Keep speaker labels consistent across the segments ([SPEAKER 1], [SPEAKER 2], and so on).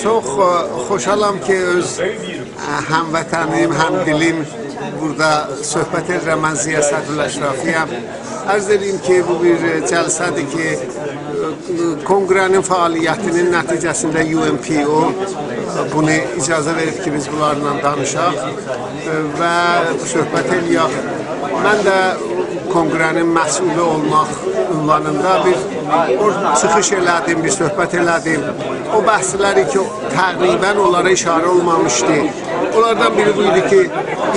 [SPEAKER 1] Çox xoşalam ki, öz həmvətənim, həmdilim burada söhbət edirəm. Mən Ziya Sədrül Əşrafiyəm. Ərz edeyim ki, bu bir cəlsədir ki, konqrenin fəaliyyətinin nəticəsində UNPO bunu icazə verib ki, biz bunlarla danışaq və söhbət eləyək. Mən də konqrenin məsulü olmaq ünvanında bir çıxış elədim, bir söhbət elədim. O bəhsləri ki, təqribən onlara işarə olmamışdı. Onlardan biri buydu ki,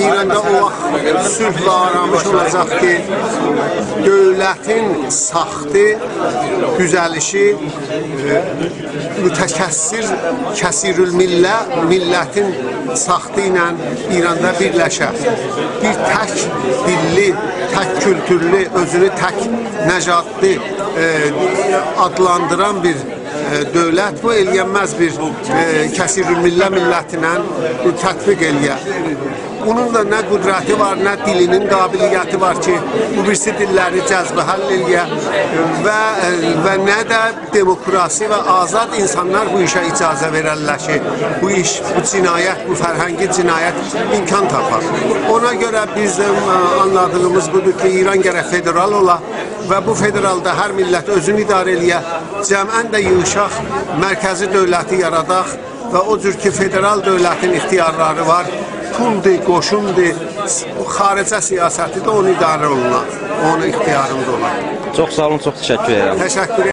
[SPEAKER 1] İranda o vaxt sülhlə aramış olacaq ki, dövlətin saxtı, düzəlişi, mütəkəssir, kəsirül millə, millətin saxtı ilə İranda birləşər. Bir tək dilli, tək kültürlü, özünü tək nəcadlı adlandıran bir dövlət bu eləyənməz bir kəsirül millə millətinə tətbiq eləyər. Bunun da nə qüdrəti var, nə dilinin qabiliyyəti var ki, bu birisi dilləri cəzbəhəll eləyər və nə də demokrasi və azad insanlar bu işə icazə verərlər ki, bu iş, bu cinayət, bu fərhəngi cinayət imkan tapar. Ona görə bizim anladığımız budur ki, İran gərək federal ola və bu federalda hər millət özünü idarə eləyər, cəmən də yığışaq, mərkəzi dövləti yaradaq və o cür ki, federal dövlətin ixtiyarları var, puldur, qoşundur, xaricə siyasəti də onu idarə olunar, onun ixtiyarında olar.
[SPEAKER 2] Çox sağ olun, çox təşəkkür edirəm.
[SPEAKER 1] Təşəkkür edirəm.